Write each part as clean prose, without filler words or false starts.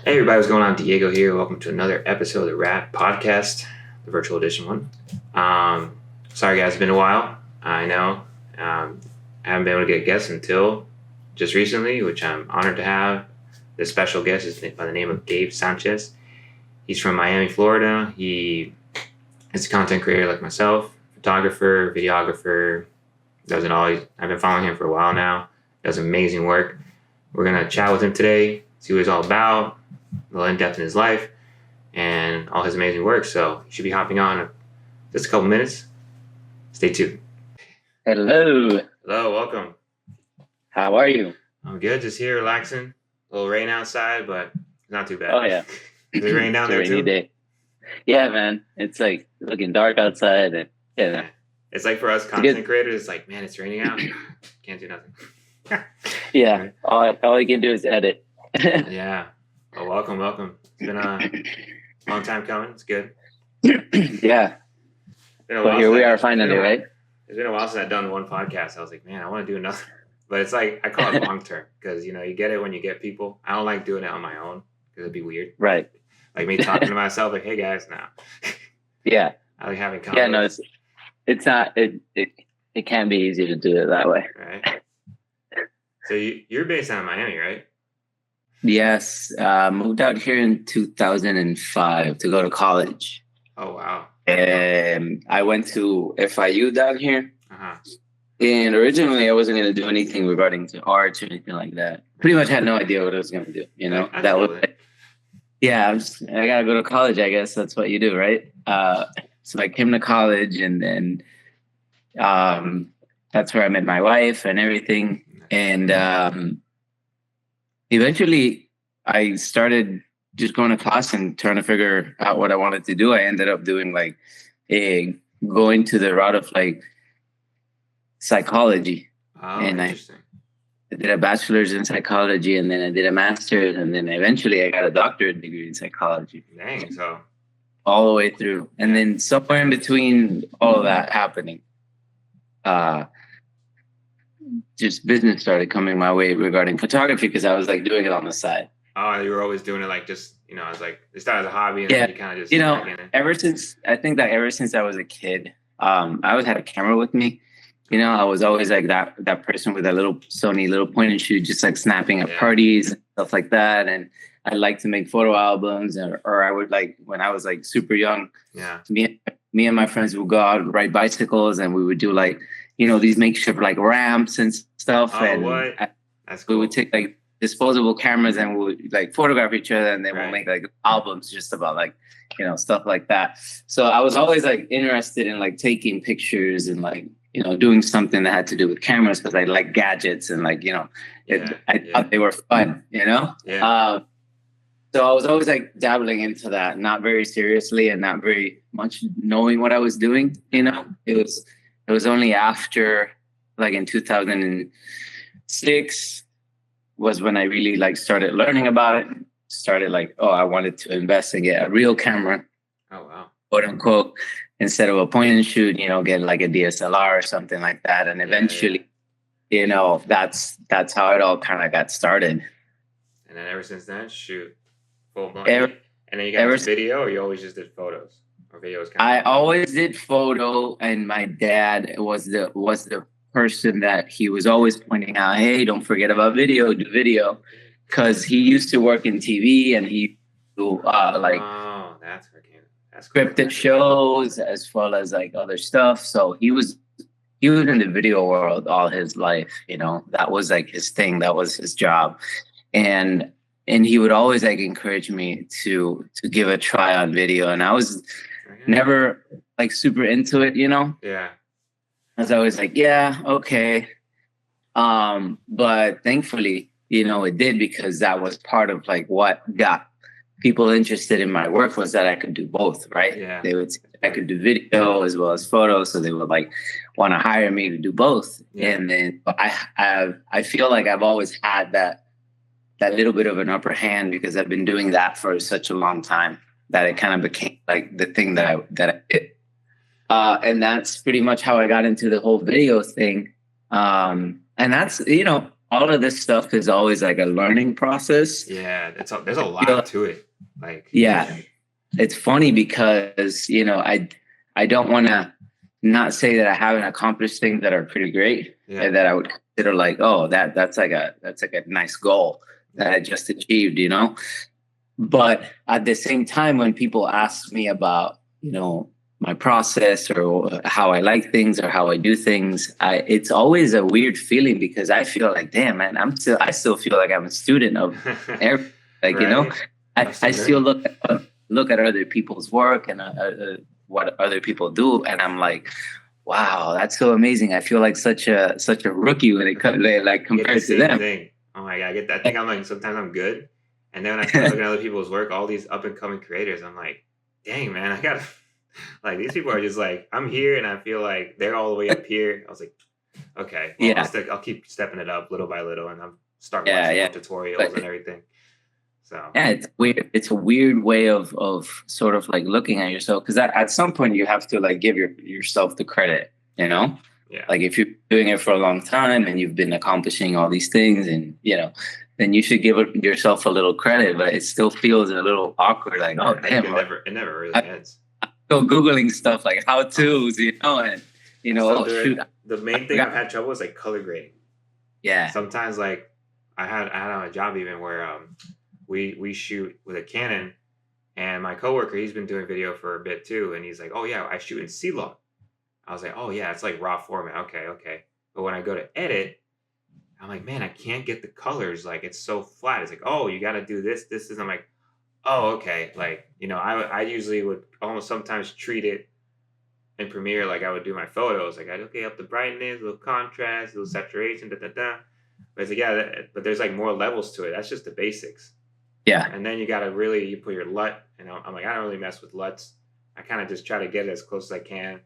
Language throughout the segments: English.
Hey everybody, what's going on? Diego here. Welcome to another episode of the Rap Podcast, the virtual edition one. Sorry guys, it's been a while. I know. I haven't been able to get guests until just recently, which I'm honored to have. This special guest is by the name of Gabe Sanchez. He's from Miami, Florida. He is a content creator like myself, photographer, videographer, does it all. I've been following him for a while now. Does amazing work. We're going to chat with him today, see what he's all about, a little in-depth in his life, and all his amazing work. So he should be hopping on in just a couple minutes. Stay tuned. Hello. Hello, welcome. How are you? I'm good, just here relaxing. A little rain outside, but not too bad. Oh, yeah. Is it rain down there rainy too? Day. Yeah, man. It's like looking dark outside. And yeah. It's like for us content creators, it's like, man, it's raining out. Can't do nothing. Yeah. All you can do is edit. Yeah. Oh, welcome. It's been a long time coming. It's good. Yeah. Well, here we are finally, right? It's been a while since I've done one podcast. I was like, man, I want to do another. But it's like, I call it long term because, you get it when you get people. I don't like doing it on my own because it'd be weird. Right. Like me talking to myself, like, hey guys, now. Yeah. I like having conversations. Yeah, no, it's not, it can be easy to do it that way. Right. So you're based out of Miami, right? Yes. Moved out here in 2005 to go to college. Oh, wow. And I went to FIU down here. Uh-huh. And originally I wasn't going to do anything regarding to art or anything like that. Pretty much had no idea what I was going to do. That was yeah, I got to go to college, I guess. That's what you do, right? So I came to college and then that's where I met my wife and everything. And eventually I started just going to class and trying to figure out what I wanted to do. I ended up doing going to the route of psychology. Oh, and interesting. I did a bachelor's in psychology, and then I did a master's, and then eventually I got a doctorate degree in psychology. Dang, so all the way through. And then somewhere in between all of that happening, just business started coming my way regarding photography because I was doing it on the side. Oh, you were always doing it just, I was like, it started as a hobby and then you kind of just ever since I was a kid, I always had a camera with me. I was always that person with a little Sony little point and shoot, just snapping at parties and stuff like that. And I like to make photo albums, or I would when I was super young. Yeah. Me and my friends would go out and ride bicycles, and we would do these makeshift ramps and stuff. Oh, and what? That's cool. We would take disposable cameras and we would photograph each other, and then we'll make albums just about stuff like that. So I was always interested in taking pictures and doing something that had to do with cameras because I like gadgets and I thought they were fun, Yeah. So I was always dabbling into that, not very seriously and not very much knowing what I was doing. It was only after in 2006 was when I really started learning about it. Started I wanted to invest and get a real camera. Oh, wow. Quote unquote. Instead of a point and shoot, get a DSLR or something like that. And eventually, that's how it all kind of got started. And then ever since then, shoot full blown. And then you got video, or you always just did photos or videos? I always did photo, and my dad was the person that he was always pointing out, hey, don't forget about video, do video. Because he used to work in TV and he do oh, that's freaking. Scripted shows as well as other stuff. So he was in the video world all his life. That was his thing. That was his job, and he would always encourage me to give a try on video. And I was never super into it. Yeah. I was always yeah, okay. But thankfully, it did, because that was part of what got people interested in my work, was that I could do both, right? Yeah. They would say I could do video as well as photos, so they would want to hire me to do both. Yeah. And then I feel I've always had that little bit of an upper hand because I've been doing that for such a long time that it kind of became the thing that I did. And that's pretty much how I got into the whole video thing. And that's all of this stuff is always like a learning process. Yeah, there's a lot to it. Like, yeah, it's funny because I don't want to not say that I haven't accomplished things that are pretty great and that I would consider like, oh, that's like a nice goal that I just achieved, But at the same time, when people ask me about, my process or how I like things or how I do things, it's always a weird feeling because I feel like, damn, man, I still feel like I'm a student of everything. Like, right? I still look at other people's work and what other people do, and I'm like, wow, that's so amazing. I feel like such a rookie when it comes like compared to them. Thing. Oh my god, I think I'm like sometimes I'm good, and then when I start looking at other people's work, all these up and coming creators, I'm like, dang man, I gotta like these people are just like I'm here, and I feel like they're all the way up here. I was like, okay, well, I'll keep stepping it up little by little, and I'm starting watching tutorials and everything. So yeah, it's weird. It's a weird way of sort of like looking at yourself because at some point you have to like give yourself the credit, Yeah. Like if you're doing it for a long time and you've been accomplishing all these things, and then you should give yourself a little credit. But it still feels a little awkward. Like, oh damn, it never really ends. I'm still googling stuff like how to's, and shoot. The main thing I've had trouble is like color grading. Yeah. Sometimes like I had on a job even where we shoot with a Canon, and my coworker, he's been doing video for a bit too, and he's like, oh yeah, I shoot in C-Log. I was like, oh yeah, it's like raw format. Okay. But when I go to edit, I'm like, man, I can't get the colors. Like it's so flat. It's like, oh, you got to do this. I'm like, oh, okay. Like, I usually would almost sometimes treat it in Premiere like I would do my photos. Like I'd up the brightness, a little contrast, a little saturation, But it's like, but there's like more levels to it. That's just the basics. Yeah. And then you got to you put your LUT, and I'm like, I don't really mess with LUTs. I kind of just try to get it as close as I can.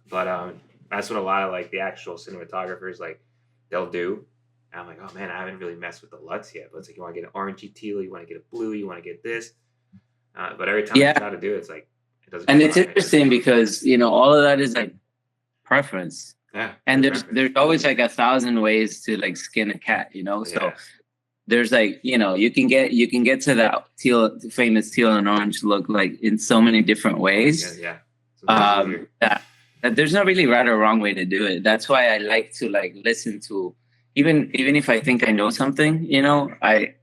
But that's what a lot of like the actual cinematographers, like they'll do. And I'm like, oh man, I haven't really messed with the LUTs yet. But it's like, you want to get an orangey teal, you want to get a blue, you want to get this. But every time I try to do it, it's like, it doesn't. And it's interesting because, all of that is like preference. Yeah. And there's always like 1,000 ways to like skin a cat, So there's like, you can get to that famous teal and orange look like in so many different ways. Yeah. That there's not really right or wrong way to do it. That's why I like to like listen to, even if I think I know something, I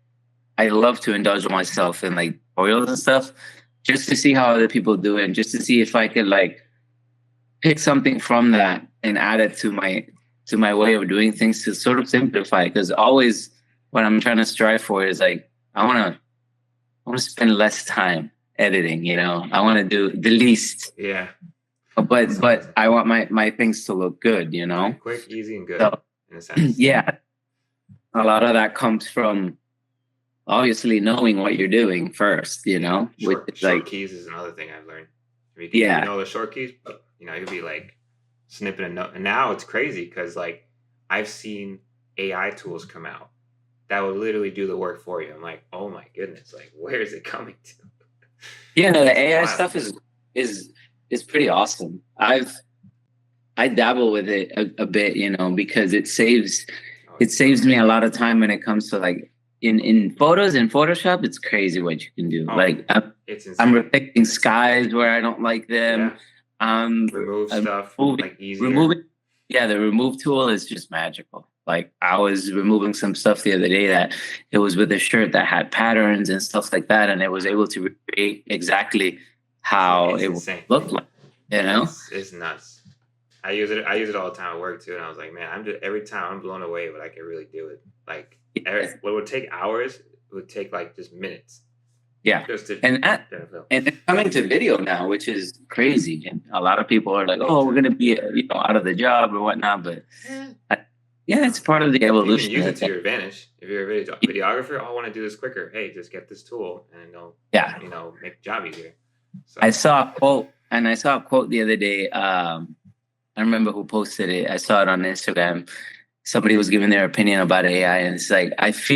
love to indulge myself in like tutorials and stuff just to see how other people do it, and just to see if I could like pick something from that and add it to my way of doing things to sort of simplify. Because always what I'm trying to strive for is like I want to spend less time editing. I want to do the least. Yeah. But I want my things to look good. Quick, easy, and good. So, in a sense. Yeah. A lot of that comes from obviously knowing what you're doing first. Short keys is another thing I've learned. You know the short keys, but you'd be like snipping a note. And now it's crazy because like I've seen AI tools come out that will literally do the work for you. I'm like, oh my goodness, like where is it coming to? Yeah, no, the AI stuff is pretty awesome. I dabble with it a bit, because it saves me a lot of time when it comes to like in photos in Photoshop. It's crazy what you can do. I'm reflecting skies where I don't like them. Remove stuff like easier. The remove tool is just magical. Like I was removing some stuff the other day that it was with a shirt that had patterns and stuff like that, and it was able to recreate exactly how it looked like. It's nuts. I use it all the time at work too, and I was like, man, every time I'm blown away when I can really do it. Like what would take hours, it would take like just minutes. Yeah, and it's coming to video now, which is crazy. And a lot of people are like, "Oh, we're gonna be out of the job or whatnot," but it's part of the evolution. You can use it to your advantage. If you're a videographer, I want to do this quicker. Hey, just get this tool, and it'll make the job easier. So. I saw a quote the other day. I remember who posted it. I saw it on Instagram. Somebody was giving their opinion about AI, and it's like, this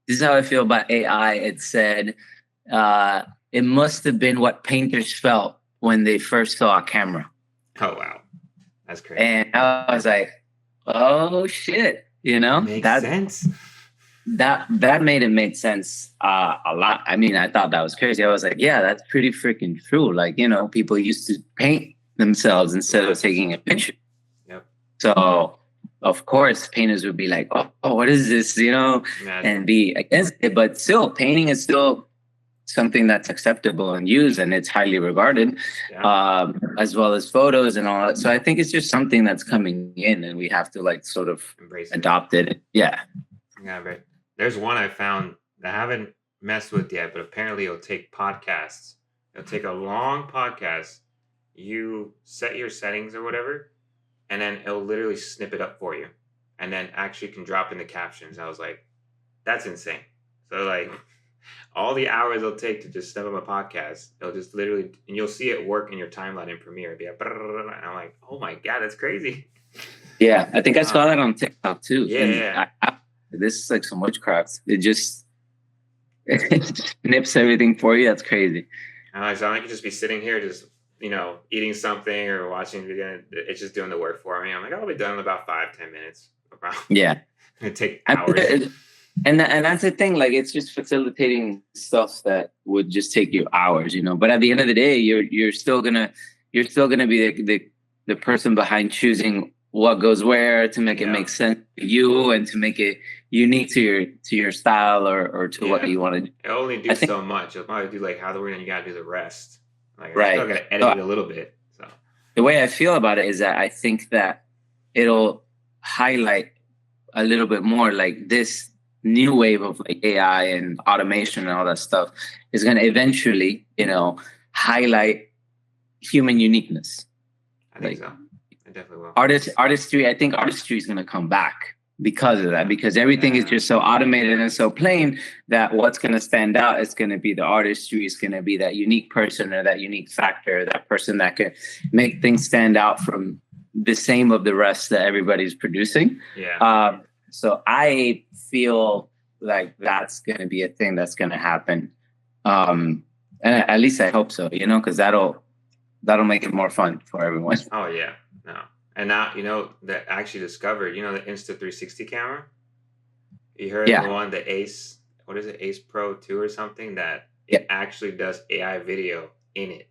is how I feel about AI. It said, it must have been what painters felt when they first saw a camera. Oh, wow. That's crazy. And I was like, oh, shit. You know, Makes sense. that made it make sense a lot. I mean, I thought that was crazy. I was like, yeah, that's pretty freaking true. Like, you know, people used to paint themselves instead of taking a picture. Yep. So of course painters would be like, oh, what is this? You know, Imagine. and be against it. But still, painting is still something that's acceptable and used, and it's highly regarded, Yeah. as well as photos and all that. So I think it's just something that's coming in, and we have to like sort of Embrace adopt it. Yeah. Yeah, right. There's one I found that I haven't messed with yet, but apparently it'll take podcasts. It'll take a long podcast. You set your settings or whatever, and then it'll literally snip it up for you, and then actually can drop in the captions. I was like, that's insane. So like, all the hours it'll take to just snip up a podcast, it'll just literally, and you'll see it work in your timeline in Premiere. It'll be like, and I'm like, oh my god, that's crazy. Yeah, I think I saw that on TikTok too. Yeah, And yeah. this is like some witchcraft. It just it nips everything for you. That's crazy. So I could just be sitting here, just eating something or watching video. It's just doing the work for me. I'm like, I'll be done in about 5-10 minutes. No problem. Yeah, It take hours. And that's the thing. Like, it's just facilitating stuff that would just take you hours, you know. But at the end of the day, you're still gonna be the person behind choosing what goes where to make it make sense to you and to make it unique to your style or to what you want to do. I only do so much. I'll probably do like how the word, and you gotta do the rest. Like, right. I still gotta edit it a little bit. So the way I feel about it is that I think that it'll highlight a little bit more like this new wave of like AI and automation and all that stuff is going to eventually, highlight human uniqueness. I think so. I definitely will. Artistry. I think artistry is going to come back because of that, because everything is just so automated and so plain that what's going to stand out is going to be the artistry. Is going to be that unique person or that unique factor, that person that could make things stand out from the same of the rest that everybody's producing. Yeah. So I feel like that's going to be a thing that's going to happen. And at least I hope so, because that'll make it more fun for everyone. Oh yeah, no. And now, that actually discovered, the Insta360 camera. You heard the one, the Ace, what is it? Ace Pro 2 or something, that it actually does AI video in it.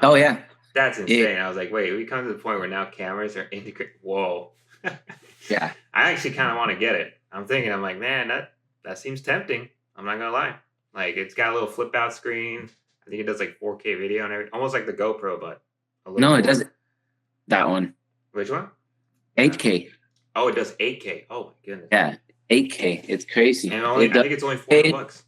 Oh yeah. That's insane. I was like, wait, we come to the point where now cameras are integrated. Whoa. Yeah. I actually kind of want to get it. I'm like, man, that seems tempting. I'm not gonna lie. Like, it's got a little flip out screen. I think it does like 4K video and everything, almost like the GoPro, but it doesn't. That one. Which one? 8K. Oh, it does 8K. Oh my goodness. Yeah, 8K. It's crazy. And I think it's only $400.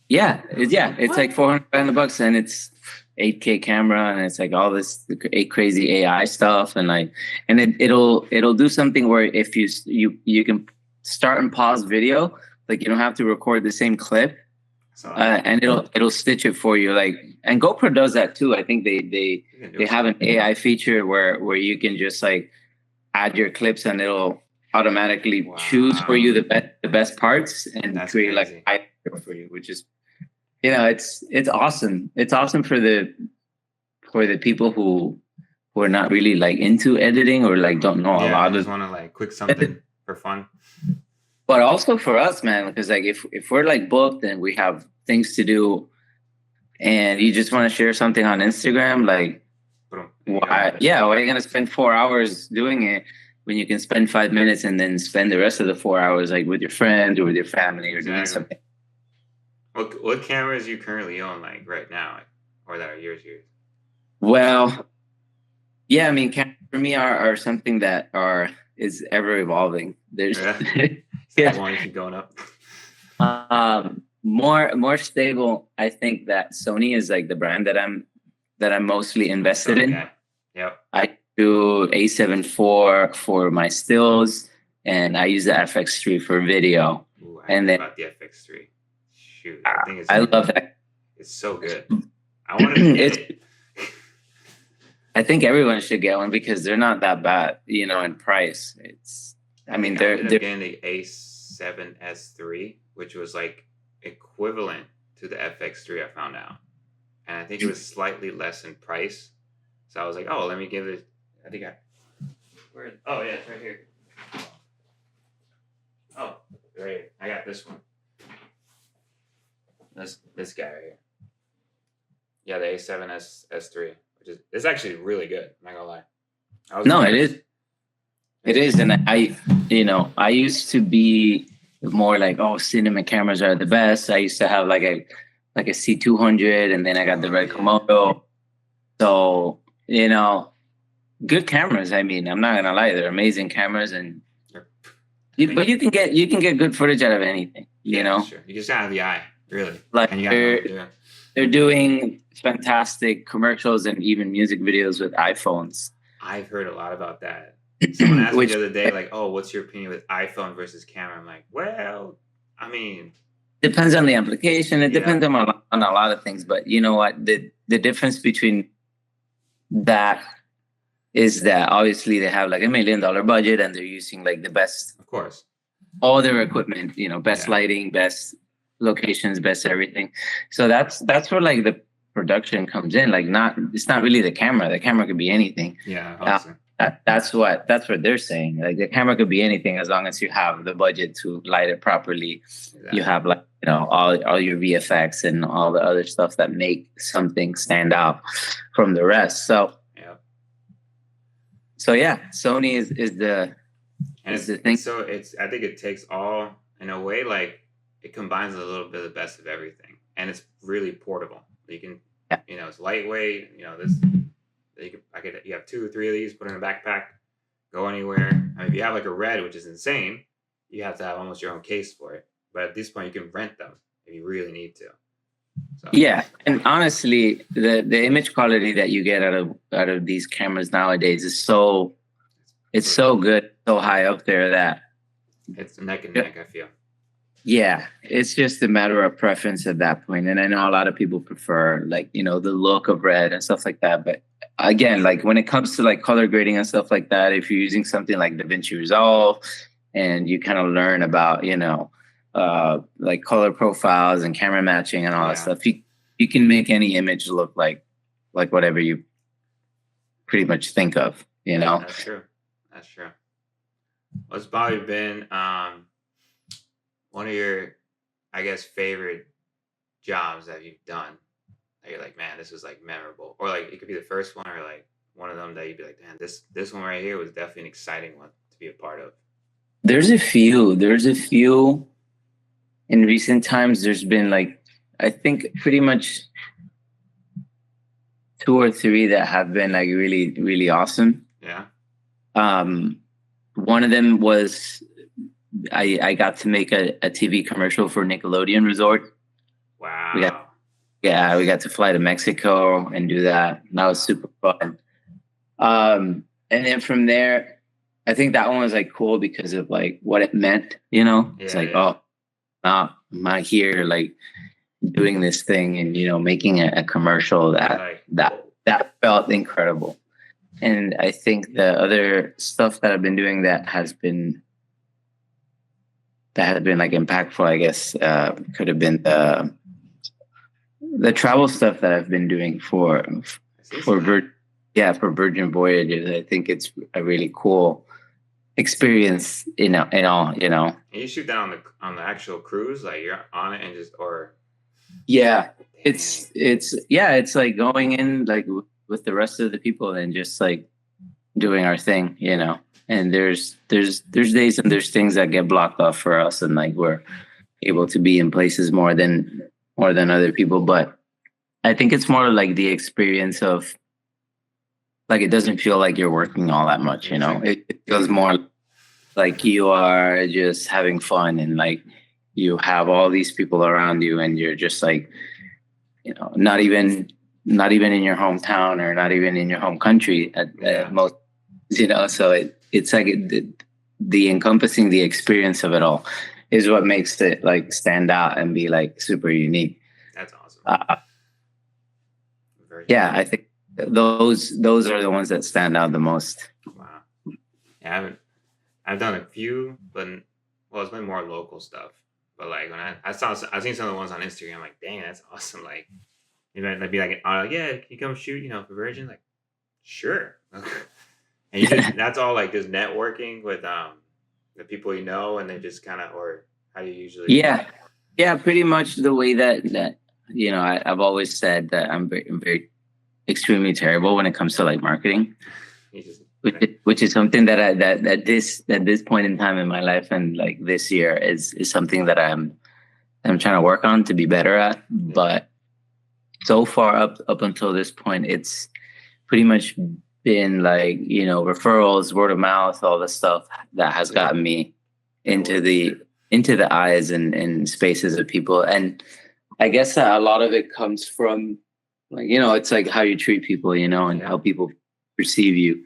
Yeah, it's like $400 and it's 8K camera, and it's like all this crazy AI stuff, and it'll do something where if you can start and pause video, like you don't have to record the same clip, and it'll stitch it for you. Like, and GoPro does that too. I think they have an AI feature where you can just like add your clips and it'll automatically choose for you the best parts and create like a for you, which is. It's awesome. It's awesome for the people who are not really like into editing or like don't know a lot of. Just want to like quick something for fun. But also for us, man, because like if we're like booked and we have things to do, and you just want to share something on Instagram, like why are you gonna spend 4 hours doing it when you can spend 5 minutes and then spend the rest of the 4 hours like with your friends or with your family or doing something. What cameras you currently own, like right now, or that are yours? Well, yeah, I mean, cameras for me are something that is ever evolving. There's one keep going up. More stable. I think that Sony is like the brand that I'm mostly invested in. Yeah. I do A7 IV for my stills, and I use the FX3 for video. Ooh, I and then about the FX3. Shoot, I love that. It's so good. I want to get it. I think everyone should get one because they're not that bad, in price. They're getting the A7S3, which was like equivalent to the FX3. I found out, and I think it was slightly less in price. So I was like, oh, let me give it. Oh yeah, it's right here. Right. I got this one. This guy right here. Yeah, the A7S S3, which is it's actually really good. I'm not gonna lie. I was No, it impressed. is. It is, and I used to be more like, oh, cinema cameras are the best. I used to have like a C200, and then I got the Red Yeah. Komodo. So good cameras. I mean, I'm not gonna lie, they're amazing cameras, and but you can get good footage out of anything. Yeah, sure. You just have the eye, really, Like and you gotta know what you're doing. they're doing fantastic commercials and even music videos with iPhones. I've heard a lot about that. Someone asked me Which the other day, like, "Oh, what's your opinion with iPhone versus camera?" I'm like, "Well, I mean, depends on the application. It yeah, depends on a lot of things. But you know what? The difference between that is that obviously they have like $1 million budget and they're using like the best, of course, all their equipment, best Yeah. lighting, best locations, best everything. So that's where like the production comes in. Like it's not really the camera. The camera could be anything. yeah, obviously, That's what they're saying. Like the camera could be anything as long as you have the budget to light it properly. exactly. You have like all your VFX and all the other stuff that make something stand out from the rest. So yeah, Sony is the and is the thing. it's I think it takes all in a way like it combines a little bit of the best of everything, and it's really portable. You can, it's lightweight. This. You have 2 or 3 of these, put in a backpack, go anywhere. I mean, if you have like a Red, which is insane, you have to have almost your own case for it. But at this point, you can rent them if you really need to. So. Yeah, and honestly, the image quality that you get out of these cameras nowadays is so good, so high up there that it's neck and neck. I feel. Yeah, it's just a matter of preference at that point. And I know a lot of people prefer like, the look of Red and stuff like that. But again, like when it comes to like color grading and stuff like that, if you're using something like DaVinci Resolve and you kind of learn about, like color profiles and camera matching and all that stuff, you can make any image look like whatever you pretty much think of, That's true. That's true. What's probably been one of your, I guess, favorite jobs that you've done that you're like, man, this was like memorable, or like it could be the first one, or like one of them that you'd be like, man, this one right here was definitely an exciting one to be a part of. There's a few in recent times. There's been like, I think pretty much 2 or 3 that have been like really, really awesome. Yeah. One of them was I got to make a TV commercial for Nickelodeon Resort. Wow. We got to fly to Mexico and do that. That was super fun. And then from there, I think that one was like cool because of like what it meant, It's like, oh, I'm not here like doing this thing and making a commercial that felt incredible. And I think the other stuff that I've been doing that has been like impactful, I guess, could have been the travel stuff that I've been doing for Virgin Voyages. I think it's a really cool experience, and all. And you shoot that on the actual cruise, like you're on it and just it's like going in like with the rest of the people and just like doing our thing, And there's days and there's things that get blocked off for us, and like we're able to be in places more than other people. But I think it's more like the experience of like it doesn't feel like you're working all that much, It feels more like you are just having fun, and like you have all these people around you, and you're just like, not even in your hometown or not even in your home country at most, So it's like the encompassing the experience of it all is what makes it like stand out and be like super unique. That's awesome. I think those are the ones that stand out the most. Wow. Yeah, I've done a few, but it's been more local stuff. But like when I've seen some of the ones on Instagram, I'm like, dang, that's awesome. Like, they'd be like, yeah, can you come shoot, for Virgin? Like, sure. And that's all like just networking with the people and they just kind of, or How do you usually? Yeah, pretty much the way that I've always said that I'm very extremely terrible when it comes to like marketing, You just which is something that at this point in time in my life and like this year is something that I'm trying to work on to be better at. But so far up until this point, it's pretty much been like, referrals, word of mouth, all the stuff that has gotten me into the eyes and spaces of people. And I guess that a lot of it comes from like, it's like how you treat people, and how people perceive you.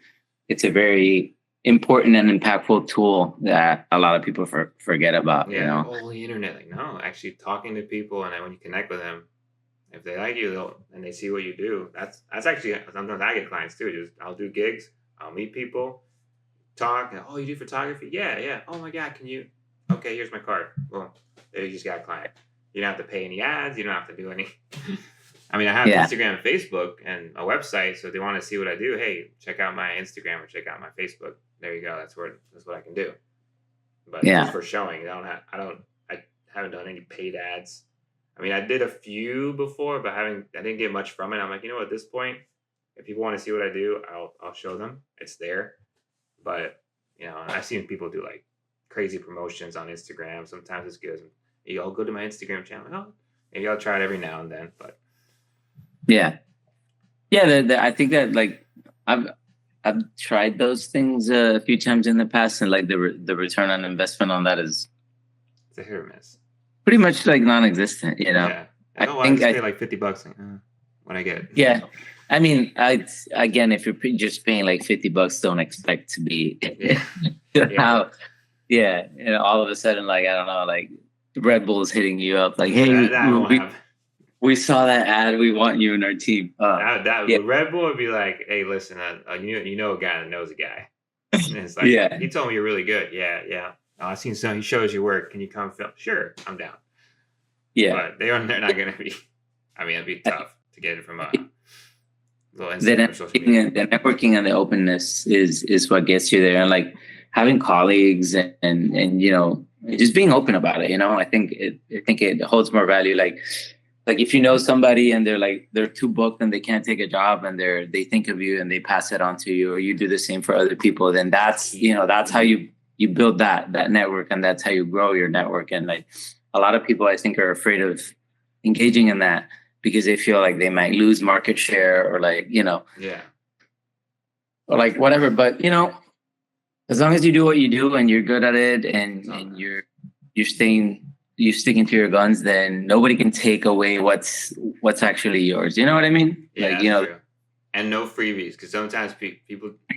It's a very important and impactful tool that a lot of people forget about, Oh, the internet. Like, no, actually talking to people, and then when you connect with them, if they like you, and they see what you do, that's actually sometimes I get clients too. Just I'll do gigs, I'll meet people, talk, and oh, you do photography? Yeah. Oh my God, can you? Okay, here's my card. Well, there you just got a client. You don't have to pay any ads. You don't have to do any. I mean, I have Instagram and Facebook and a website, so if they want to see what I do, hey, check out my Instagram or check out my Facebook. There you go. That's what I can do. But just for showing, I haven't done any paid ads. I mean, I did a few before, but I didn't get much from it. I'm like, at this point, if people want to see what I do, I'll show them. It's there. But I've seen people do like crazy promotions on Instagram. Sometimes it's good. Hey, I'll go to my Instagram channel. Oh, maybe I'll try it every now and then. But yeah. I think that like I've tried those things a few times in the past, and like the return on investment on that is it's a hit or miss. Pretty much like non-existent, Yeah. I just pay like $50 when I get it. Yeah. I mean, again, if you're just paying like $50, don't expect to be how, all of a sudden, like, I don't know, like Red Bull is hitting you up, like, hey, we saw that ad, we want you in our team. Red Bull would be like, hey, listen, you know a guy that knows a guy. And it's like, he told me you're really good. Yeah. Oh, I've seen some. He shows your work. Can you come film? Sure, I'm down. Yeah, but they're not going to be. I mean, it'd be tough to get it from a little the networking and the openness is what gets you there, and like having colleagues and just being open about it. I think it holds more value. Like if you know somebody and they're too booked and they can't take a job and they think of you and they pass it on to you, or you do the same for other people, then that's how you build that network, and that's how you grow your network. And like a lot of people I think are afraid of engaging in that because they feel like they might lose market share or like, or like whatever. But as long as you do what you do and you're good at it and you're sticking to your guns, then nobody can take away what's actually yours. You know what I mean? Yeah, like, true. And no freebies, because sometimes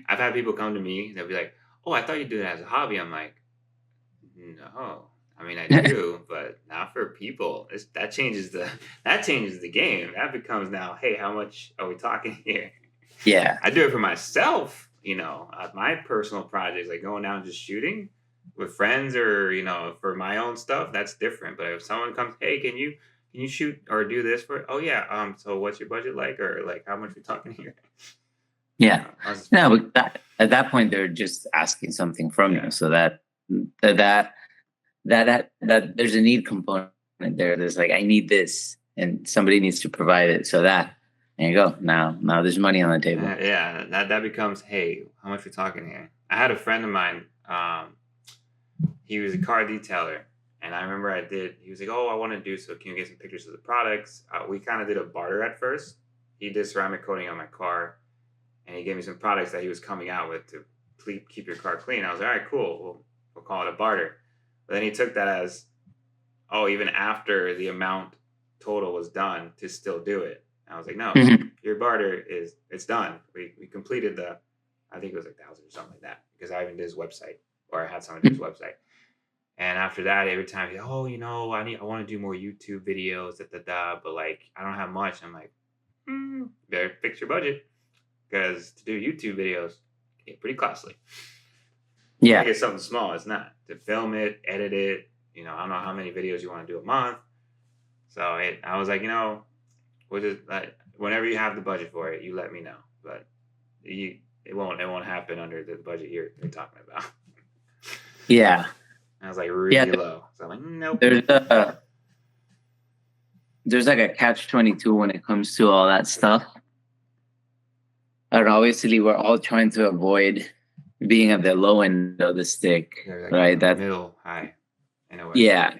I've had people come to me, they'll be like, oh, I thought you did it as a hobby. I'm like, no. I mean, I do, but not for people. That changes the game. That becomes now, hey, how much are we talking here? Yeah. I do it for myself, my personal projects, like going down and just shooting with friends or, for my own stuff, that's different. But if someone comes, hey, can you shoot or do this for, oh yeah, so what's your budget like? Or like how much we talking here? Yeah. No, but at that point they're just asking something from you. So that there's a need component there. There's like, I need this and somebody needs to provide it. So there you go. Now there's money on the table. That becomes, hey, how much we talking here? I had a friend of mine, he was a car detailer, and I remember he was like, oh, I want to do, so can you get some pictures of the products? We kind of did a barter at first. He did ceramic coating on my car, and he gave me some products that he was coming out with to keep your car clean. I was like, all right, cool. We'll call it a barter. But then he took that as, oh, even after the amount total was done, to still do it. And I was like, no, your barter it's done. We completed I think it was like 1,000 or something like that, because I even did his website, or I had someone do his website. And after that, every time he's, oh, I want to do more YouTube videos, but like I don't have much. I'm like, better fix your budget, because to do YouTube videos, it's pretty costly. Yeah, I think it's something small. It's not to film it, edit it. I don't know how many videos you want to do a month. So I was like, we'll just whenever you have the budget for it, you let me know. But it won't happen under the budget you're talking about. Yeah. And I was like really low. So I'm like, nope. There's like a catch-22 when it comes to all that stuff. And obviously, we're all trying to avoid being at the low end of the stick, Like right? That middle, high, in a way. Yeah.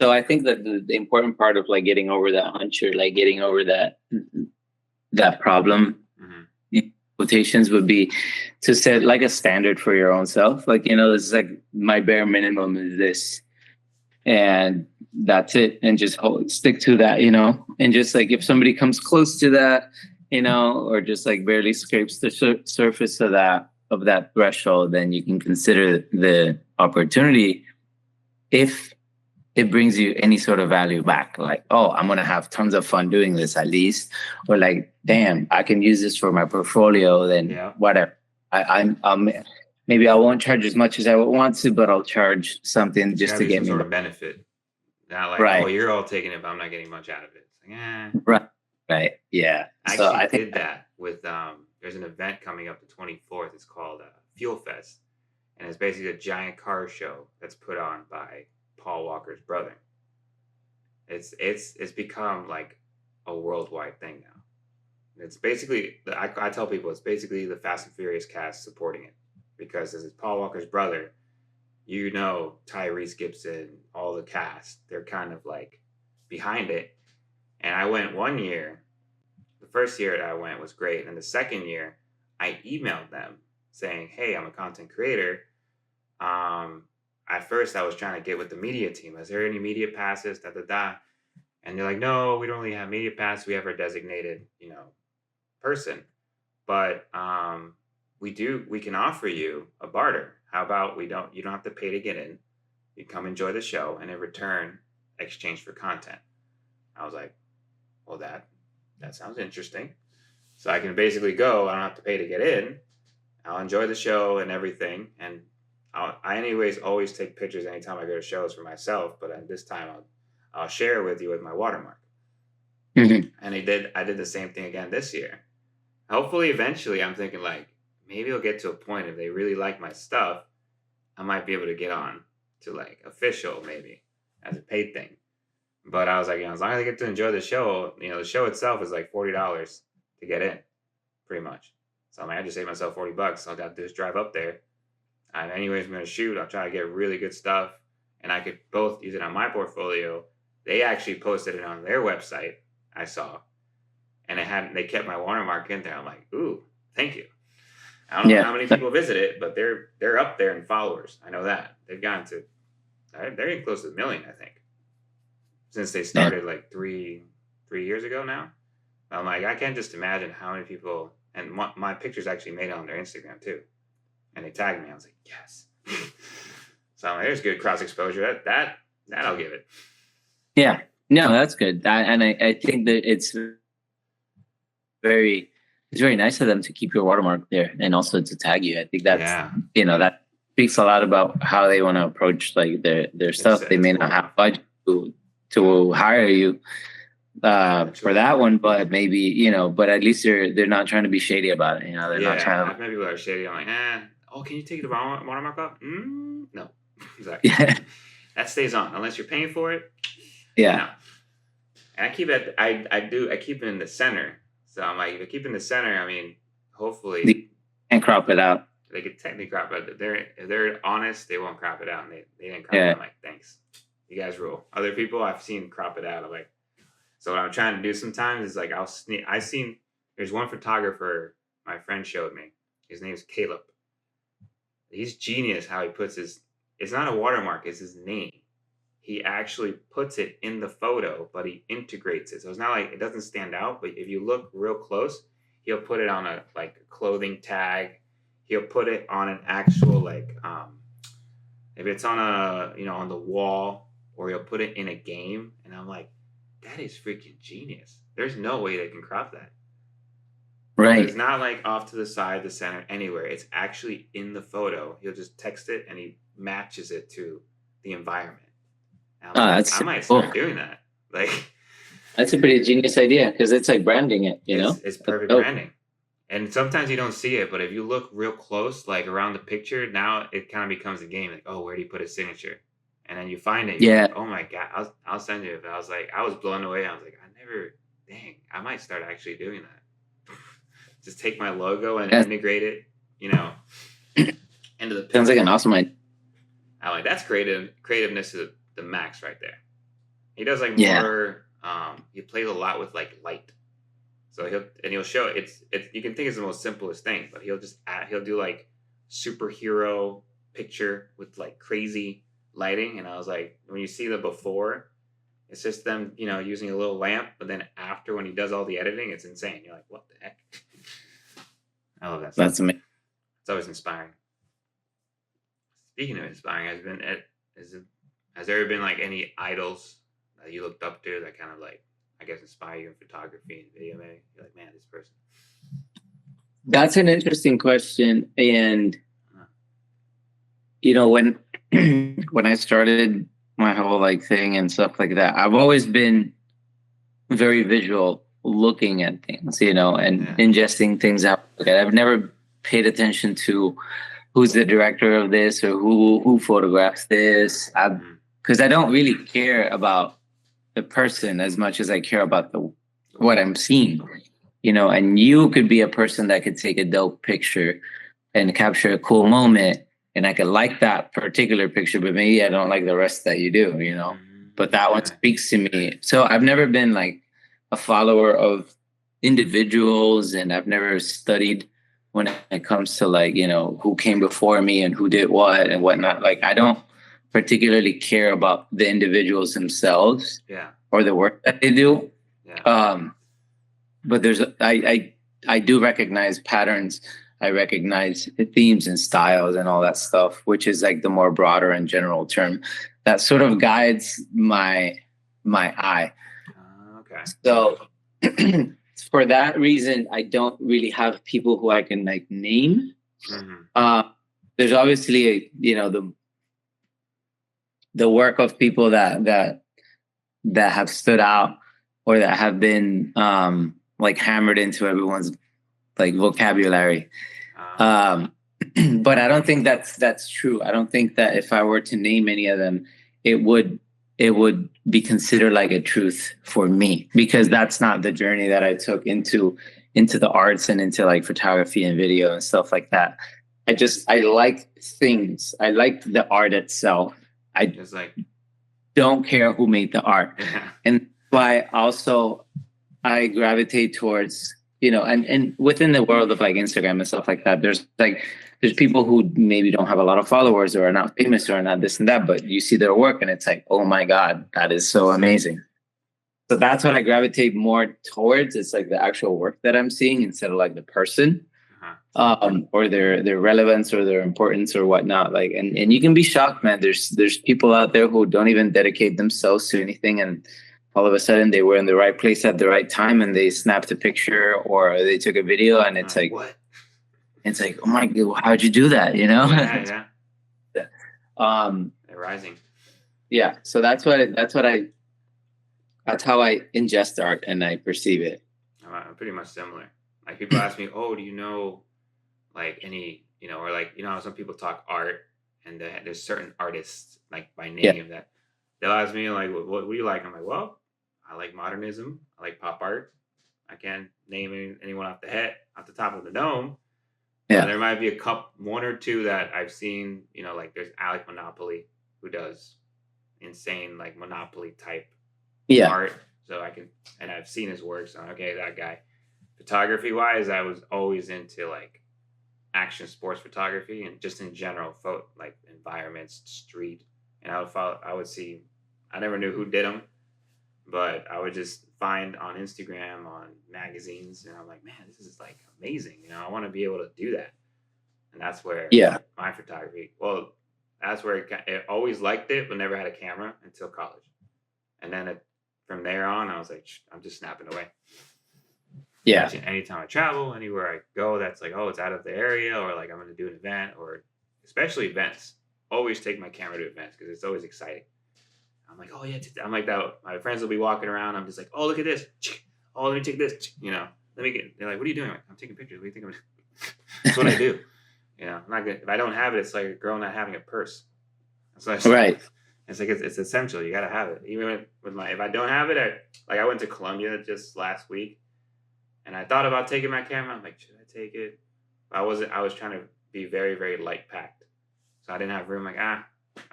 So I think that the important part of like getting over that hunch or like getting over that problem, quotations, would be to set like a standard for your own self. Like, this is like my bare minimum is this, and that's it, and just stick to that, and just like if somebody comes close to that, or just like barely scrapes the surface of that threshold, then you can consider the opportunity if it brings you any sort of value back. Like, oh, I'm going to have tons of fun doing this at least, or like, damn, I can use this for my portfolio, then whatever. I'm maybe I won't charge as much as I would want to, but I'll charge something just to get me sort of benefit. Not like, oh, you're all taking it, but I'm not getting much out of it. It's like, Right. Yeah. I did that with there's an event coming up the 24th. It's called Fuel Fest, and it's basically a giant car show that's put on by Paul Walker's brother. It's become like a worldwide thing now. It's basically, I tell people, it's basically the Fast and Furious cast supporting it, because this is Paul Walker's brother. Tyrese Gibson, all the cast, they're kind of like behind it. And I went one year. The first year I went was great. And the second year, I emailed them saying, hey, I'm a content creator. At first, I was trying to get with the media team. Is there any media passes? And they're like, no, we don't really have media pass. We have our designated, person. But we can offer you a barter. How about you don't have to pay to get in. You come enjoy the show, and in return, exchange for content. I was like, well, that sounds interesting. So I can basically go. I don't have to pay to get in. I'll enjoy the show and everything. And I anyways always take pictures anytime I go to shows for myself. But this time I'll share with you with my watermark. Mm-hmm. And I did the same thing again this year. Hopefully, eventually, I'm thinking like maybe it'll get to a point if they really like my stuff, I might be able to get on to like official maybe as a paid thing. But I was like, as long as I get to enjoy the show, the show itself is like $40 to get in, pretty much. So I just saved myself $40. All I have to do is drive up there. And anyways, I'm going to shoot. I'll try to get really good stuff. And I could both use it on my portfolio. They actually posted it on their website, I saw. And they kept my watermark in there. I'm like, ooh, thank you. I don't know how many people visit it, but they're up there in followers. I know that. They've gotten to, they're getting close to 1 million, I think. Since they started like three years ago now. I'm like, I can't just imagine how many people, and my pictures actually made it on their Instagram too. And they tagged me. I was like, yes. So I'm like, there's good cross exposure. That I'll give it. Yeah. No, that's good. I think that it's very nice of them to keep your watermark there and also to tag you. I think that's, that speaks a lot about how they want to approach like their stuff. They may not have budget to hire you for that one, but maybe, but at least they're not trying to be shady about it. They're not trying to. I've met people that are shady. I'm like, oh, can you take the watermark off? No. Exactly. That stays on unless you're paying for it. Yeah. No. And I keep it. I keep it in the center. So I'm like, if I keep it in the center, I mean, hopefully. And crop it out. They could technically crop it. If they're honest, they won't crop it out. And they didn't crop it out. I'm like, thanks. You guys rule. Other people I've seen crop it out. I'm like, so what I'm trying to do sometimes is like there's one photographer my friend showed me. His name's Caleb. He's genius how he puts it's not a watermark, it's his name. He actually puts it in the photo, but he integrates it. So it's not like it doesn't stand out, but if you look real close, he'll put it on a clothing tag. He'll put it on an actual if it's on on the wall, or he'll put it in a game. And I'm like, that is freaking genius. There's no way they can crop that. Right. It's not like off to the side, the center, anywhere. It's actually in the photo. He'll just text it and he matches it to the environment. I might start doing that. Like, that's a pretty genius idea because it's like branding it, It's perfect branding. And sometimes you don't see it, but if you look real close, like around the picture, now it kind of becomes a game. Like, oh, where do you put his signature? And then you find it, you're Yeah, like, oh my god, I'll send you it. But I was like, I was blown away. I was like, I never, dang, I might start actually doing that. Just take my logo and that integrate it, you know, into the sounds like picture. an awesome idea. I like that's creativeness to the max right there. He does like Yeah, more. He plays a lot with like light. So he'll show it's you can think it's the most simplest thing, but he'll do like superhero picture with like crazy lighting, and I was like, when you see the before, it's just them, using a little lamp, but then after when he does all the editing, it's insane. You're like, what the heck? I love that stuff. that's amazing. It's always inspiring. Speaking of inspiring, has there ever been like any idols that you looked up to that kind of like I guess inspire you in photography and video? Maybe you're like, man, this person. That's an interesting question. And Huh. when when I started my whole like thing and stuff like that, I've always been very visual looking at things, and Yeah. ingesting things out. Okay, I've never paid attention to who's the director of this or who photographs this. Because I don't really care about the person as much as I care about what I'm seeing. And you could be a person that could take a dope picture and capture a cool moment, and I could like that particular picture, but maybe I don't like the rest that you do, but that one speaks to me. So I've never been like a follower of individuals, and I've never studied when it comes to like, who came before me and who did what and whatnot. Like, I don't particularly care about the individuals themselves Yeah. or the work that they do. Yeah. But I do recognize patterns. I recognize the themes and styles and all that stuff, which is like the more broader and general term that sort of guides my eye. Okay. So for that reason, I don't really have people who I can like name. Mm-hmm. There's obviously the work of people that have stood out or that have been like hammered into everyone's like vocabulary. But I don't think that's true. I don't think that if I were to name any of them, it would be considered like a truth for me, because that's not the journey that I took into the arts and into like photography and video and stuff like that. I like things. I like the art itself. I Just like don't care who made the art. yeah. And why also I gravitate towards, and within the world of like Instagram and stuff like that, there's people who maybe don't have a lot of followers or are not famous or are not this and that, but you see their work and it's like, oh my God, that is so amazing. So that's what I gravitate more towards. It's like the actual work that I'm seeing instead of like the person, or their relevance or their importance or whatnot. Like, and you can be shocked, man. There's people out there who don't even dedicate themselves to anything, and all of a sudden they were in the right place at the right time and they snapped a picture or they took a video, and it's like, what? It's like, oh my God, how'd you do that? Yeah. They're rising. Yeah. So that's how I ingest art and I perceive it. I'm pretty much similar. Like people ask me, oh, do you know like any, or like, how some people talk art and there's certain artists like by name that they'll ask me like, what do you like? I'm like, well, I like modernism. I like pop art. I can't name anyone off the top of the dome. Yeah. There might be one or two that I've seen, like there's Alec Monopoly who does insane like Monopoly type art. So I've seen his work. So okay, that guy. Photography wise, I was always into like action sports photography and just in general, like environments, street. And I would see, I never knew who did them, but I would just find on Instagram, on magazines, and I'm like, man, this is like amazing. I want to be able to do that. And that's where my photography, that's where it always liked it, but never had a camera until college. And then from there on, I was like, I'm just snapping away. Yeah. Anytime I travel, anywhere I go, that's like, oh, it's out of the area, or like I'm going to do an event, or especially events. Always take my camera to events because it's always exciting. I'm like, oh yeah, I'm like that. My friends will be walking around. I'm just like, oh, look at this. Oh, let me take this. let me get. They're like, what are you doing? I'm, like, I'm taking pictures. What do you think I'm? That's what I do. You know, I'm not good. If I don't have it, it's like a girl not having a purse. So Right. it's like it's essential. You gotta have it. Even with my, if I don't have it, I went to Colombia just last week, and I thought about taking my camera. I'm like, should I take it? But I wasn't. I was trying to be very, very light packed, so I didn't have room. Like, all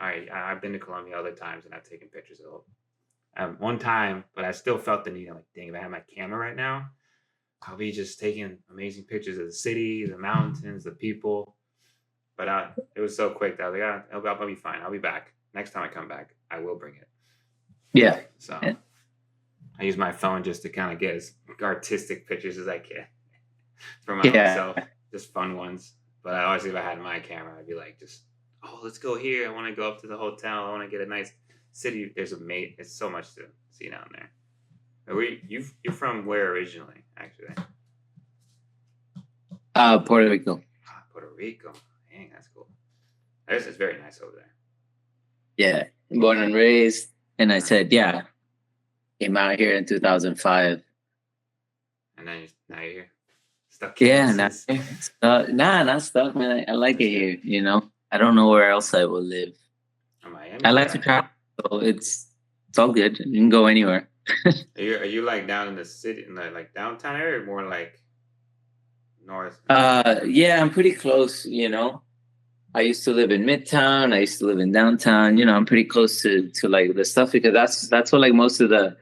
right. I've been to Colombia other times, and I've taken pictures of it. One time, but I still felt the need. I'm like, dang, if I had my camera right now, I'll be just taking amazing pictures of the city, the mountains, the people. But it was so quick that I was like, I'll be fine. I'll be back. Next time I come back, I will bring it. Yeah. So I use my phone just to kind of get as artistic pictures as I can for myself, just fun ones. But I always, if I had my camera, I'd be like, let's go here. I want to go up to the hotel. I want to get a nice city. It's so much to see down there. You're from where originally, actually? Puerto Rico. Puerto Rico. Dang, that's cool. It's very nice over there. Yeah, born and raised. And I said, came out here in 2005. And then now you're here. Stuck. Yeah, not stuck, man. I like it here, you know. I don't know where else I will live. Miami, I like to travel, so it's all good. You can go anywhere. Are you like down in the city, in the like downtown area, or more like north? Yeah, I'm pretty close, you know. I used to live in Midtown. I used to live in downtown. You know, I'm pretty close to like the stuff, because that's what like most of the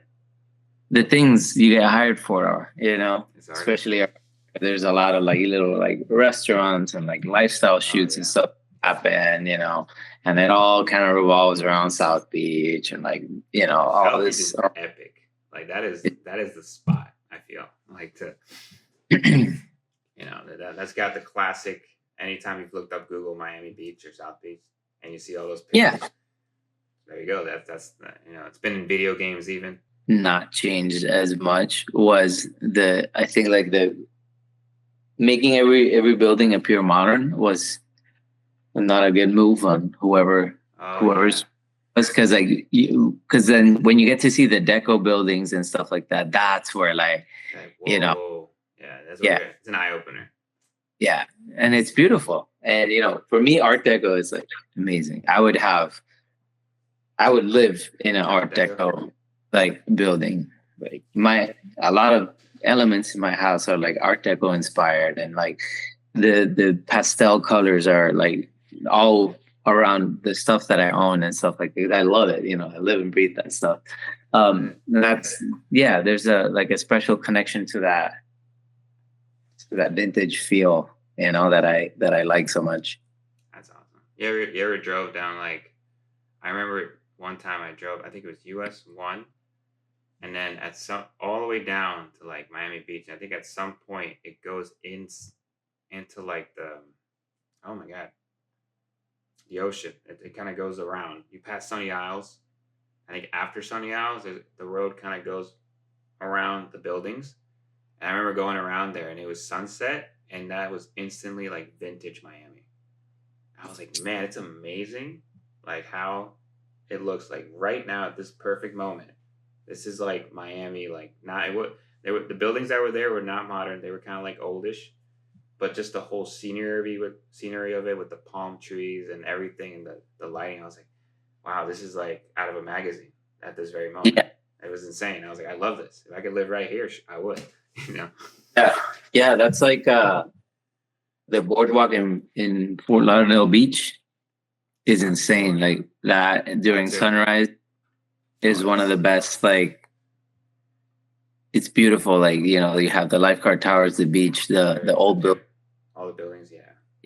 things you get hired for are, you know, especially there's a lot of like little like restaurants and like lifestyle shoots and stuff happen, you know, and it all kind of revolves around South Beach and like, you know, all South this. Beach is epic. Like that is the spot, I feel like, to you know, that's got the classic. Anytime you've looked up Google Miami Beach or South Beach and you see all those pictures, there you go. That's you know, it's been in video games even. Not changed as much was I think like the making every building appear modern was not a good move on whoever's. Because because then when you get to see the deco buildings and stuff like that, that's where like you know, that's it's an eye opener. Yeah, and it's beautiful. And you know, for me, Art Deco is like amazing. I would live in an Art Deco like building. Like a lot of elements in my house are like Art Deco inspired, and like the pastel colors are like all around the stuff that I own and stuff like that. I love it. You know, I live and breathe that stuff. There's a special connection to that vintage feel, you know, that I like so much. That's awesome. You ever drove down, like, I remember one time I drove, I think it was US 1, and then all the way down to like Miami Beach. I think at some point it goes into like oh my God, the ocean. It kind of goes around. You pass Sunny Isles. I think after Sunny Isles, the road kind of goes around the buildings. And I remember going around there, and it was sunset, and that was instantly like vintage Miami. I was like, man, it's amazing, like how it looks like right now at this perfect moment. This is like Miami, like the buildings that were there were not modern. They were kind of like oldish, but just the whole scenery of it with the palm trees and everything and the lighting. I was like, wow, this is like out of a magazine at this very moment. Yeah. It was insane. I was like, I love this. If I could live right here, I would. You know? Yeah, that's like the boardwalk in Fort Lauderdale Beach is insane. Like that during sunrise is one of the best. Like, it's beautiful. Like, you know, you have the lifeguard towers, the beach, the old building, all the buildings.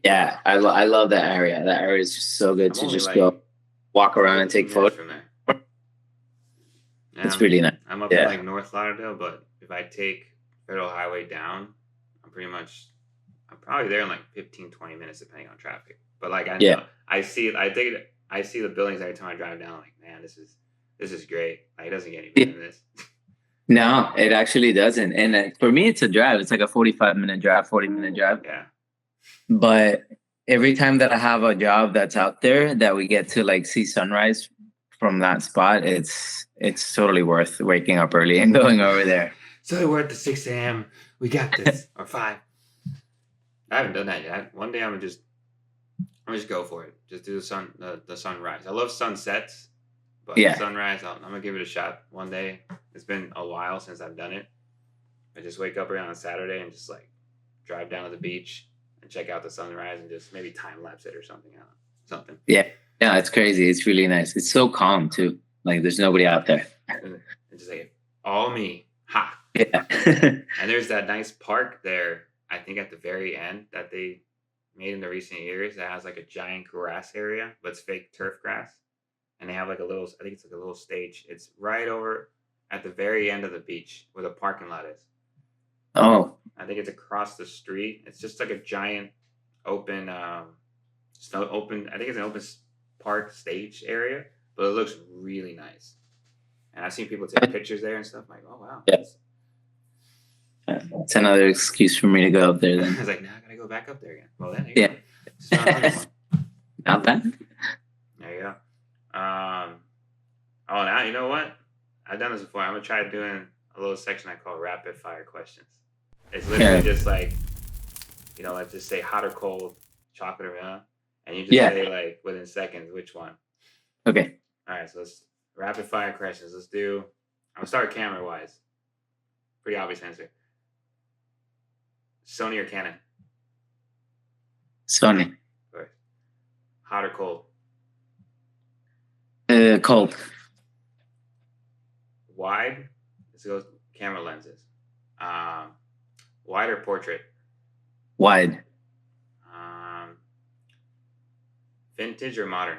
Yeah, I love that area. That area is just so good to just go walk around and take photos. It's really nice. I'm up in like North Lauderdale, but if I take Federal Highway down, I'm probably there in like 15, 20 minutes depending on traffic. But like I know I see the buildings every time I drive down. Like, man, this is great. Like, it doesn't get any better than this. No, it actually doesn't. And for me, it's a drive. It's like a 45-minute drive, 40-minute drive. Yeah. But every time that I have a job that's out there that we get to like see sunrise from that spot, it's totally worth waking up early and going over there. So we're at the 6 a.m. We got this. Or 5. I haven't done that yet. One day I'm gonna just go for it. Just do the sunrise. I love sunsets, but Yeah. sunrise, I'm gonna give it a shot one day. It's been a while since I've done it. I just wake up around on Saturday and just like drive down to the beach and check out the sunrise and just maybe time lapse it or something. I don't know, something. Yeah. Yeah, it's crazy. It's really nice. It's so calm too. Like there's nobody out there. And just like all me. Ha. Yeah. And there's that nice park there, I think at the very end that they made in the recent years that has like a giant grass area, but it's fake turf grass. And they have like a little, I think it's like a little stage. It's right over at the very end of the beach where the parking lot is. Oh. I think it's across the street. It's just like a giant open, I think it's an open park stage area, but it looks really nice. And I've seen people take pictures there and stuff. I'm like, oh wow. Yeah. It's another excuse for me to go up there then. I was like, now I gotta go back up there again. Well, then, yeah. Not bad. There you go. Oh, now you know what? I've done this before. I'm gonna try doing a little section I call rapid fire questions. It's literally just like, let's just say hot or cold, chocolate or vanilla, and you just say like within seconds which one. Okay. All right, so let's rapid fire questions. Let's do. I'm gonna start camera wise. Pretty obvious answer. Sony or Canon? Sony. Right. Hot or cold? Cold. Wide. Let's go with camera lenses. Wide or portrait? Wide. Vintage or modern?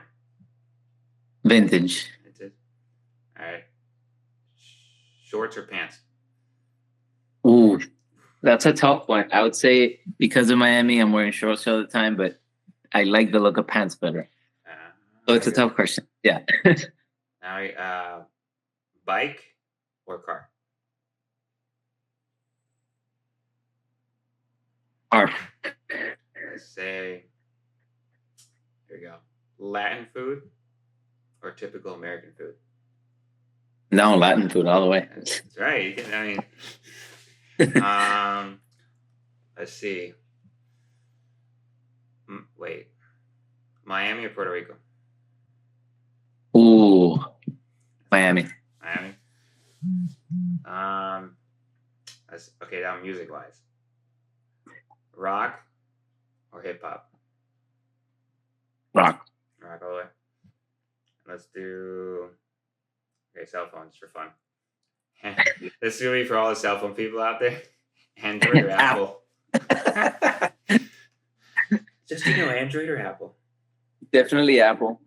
Vintage. Vintage. All right. Shorts or pants? Ooh, that's a tough one. I would say because of Miami, I'm wearing shorts all the time, but I like the look of pants better. So it's a tough question. Yeah. Now, bike or car? Car. Let's say, here we go. Latin food or typical American food? No, Latin food all the way. That's right. Let's see. Wait. Miami or Puerto Rico? Ooh, Miami. Miami. That's okay. Now music wise, rock or hip hop? Rock. Rock all the way. Let's do. Okay, cell phones for fun. This is gonna be for all the cell phone people out there. Android or Apple? Just Android or Apple? Definitely Apple.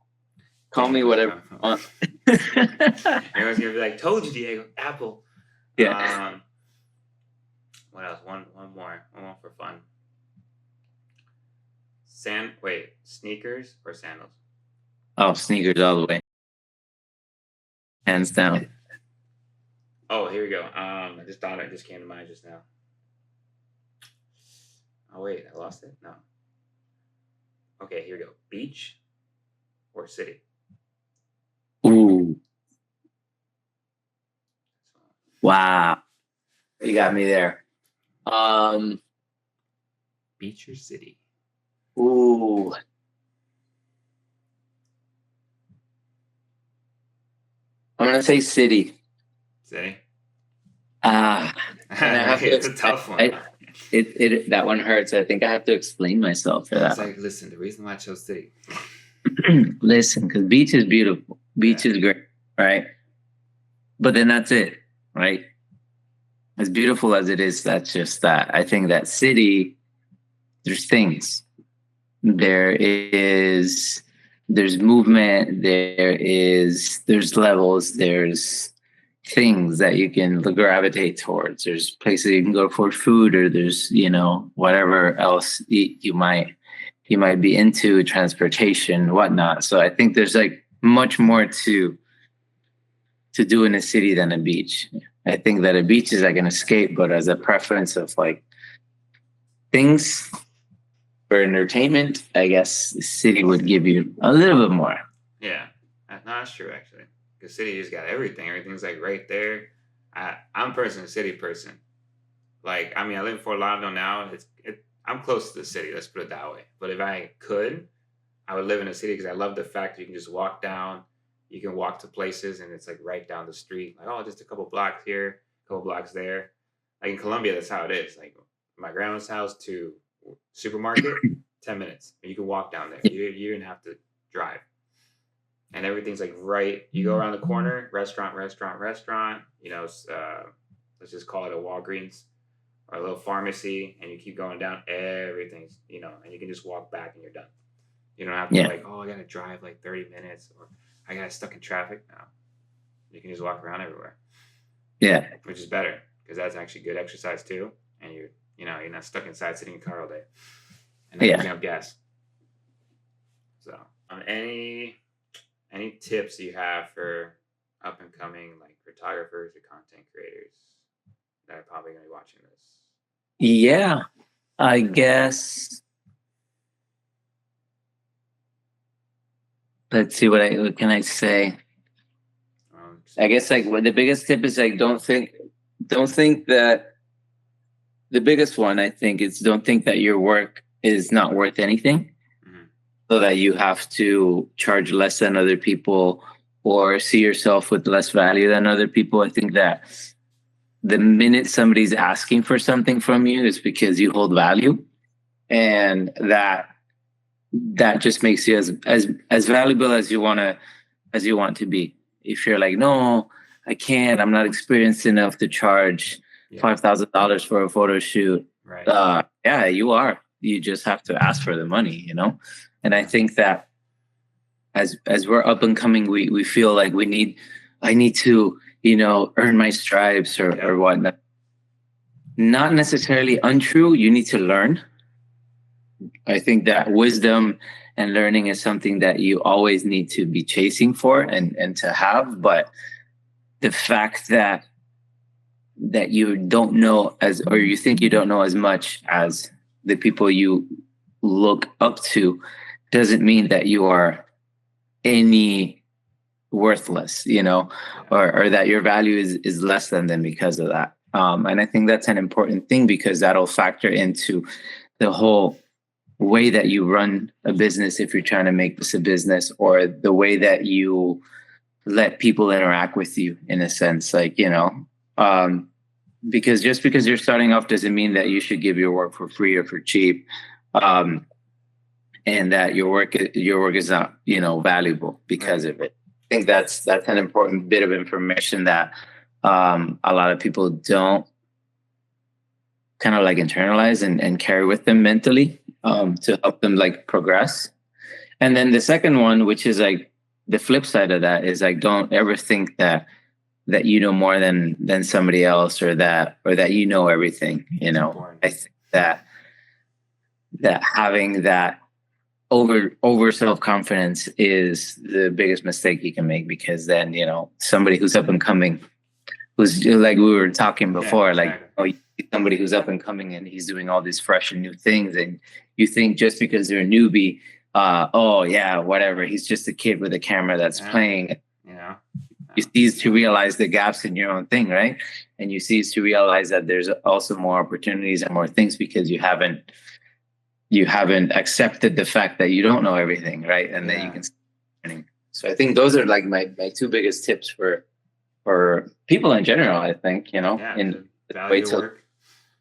Call me whatever you want. Everyone's gonna be like, "Told you, Diego." Apple. Yeah. What else? One more for fun. Sneakers or sandals? Oh, sneakers all the way. Hands down. Oh, here we go. I just thought it just came to mind just now. Oh wait, I lost it. No. Okay, here we go. Beach or city? Ooh. Wow. You got me there. Beach or city? Ooh. I'm gonna say city. City? It's a tough one. That one hurts. I think I have to explain myself for that. It's like, listen, the reason why I chose city. Listen, because beach is beautiful. Beach is great, right? But then that's it, right? As beautiful as it is, that's just that. I think that city, there's things. There's movement, there's levels, there's things that you can gravitate towards. There's places you can go for food, or there's, whatever else you might be into, transportation, whatnot. So I think there's like much more to do in a city than a beach. I think that a beach is like an escape, but as a preference of like things for entertainment, I guess the city would give you a little bit more. Yeah, no, that's true actually. Because city just got everything. Everything's like right there. I'm personally a city person. Like, I mean, I live in Fort Lauderdale now. I'm close to the city. Let's put it that way. But if I could, I would live in a city because I love the fact that you can just walk down. You can walk to places, and it's like right down the street. Like, oh, just a couple blocks here, a couple blocks there. Like in Colombia, that's how it is. Like my grandma's house to supermarket, 10 minutes. You can walk down there. You didn't have to drive, and everything's like right. You go around the corner, restaurant, restaurant, restaurant. Let's just call it a Walgreens or a little pharmacy, and you keep going down. Everything's and you can just walk back, and you're done. You don't have to like, oh, I gotta drive like 30 minutes, or I got stuck in traffic. No, you can just walk around everywhere. Yeah, which is better because that's actually good exercise too, and you're not stuck inside sitting in a car all day, and then using up gas. So, any tips you have for up and coming like photographers or content creators that are probably gonna be watching this? Yeah, I guess. Let's see what can I say. I guess like the biggest tip is like don't think that the biggest one I think is don't think that your work is not worth anything, so that you have to charge less than other people or see yourself with less value than other people. I think that the minute somebody's asking for something from you is because you hold value, and that just makes you as valuable as you want to be. If you're like, no, I can't, I'm not experienced enough to charge $5,000 for a photo shoot. Right. Yeah, you are. You just have to ask for the money, And I think that as we're up and coming, we feel like I need to, earn my stripes or whatnot. Not necessarily untrue. You need to learn. I think that wisdom and learning is something that you always need to be chasing for and to have. But the fact that you don't know or you think you don't know as much as the people you look up to doesn't mean that you are any worthless, or that your value is less than them because of that. And I think that's an important thing because that'll factor into the whole way that you run a business if you're trying to make this a business, or the way that you let people interact with you in a sense, like, because just because you're starting off doesn't mean that you should give your work for free or for cheap. And that your work is not, valuable because of it. I think that's an important bit of information that a lot of people don't kind of like internalize and carry with them mentally to help them like progress. And then the second one, which is like the flip side of that, is like don't ever think that you know more than somebody else, or that you know everything. I think that having that over self-confidence is the biggest mistake you can make, because then somebody who's up and coming, who's like we were talking before, somebody who's up and coming and he's doing all these fresh and new things, and you think just because they're a newbie, oh yeah, whatever, he's just a kid with a camera that's playing. You cease to realize the gaps in your own thing, right? And you cease to realize that there's also more opportunities and more things because you haven't accepted the fact that you don't know everything, right? And that you can start learning. So I think those are like my two biggest tips for people in general. I think in way to work.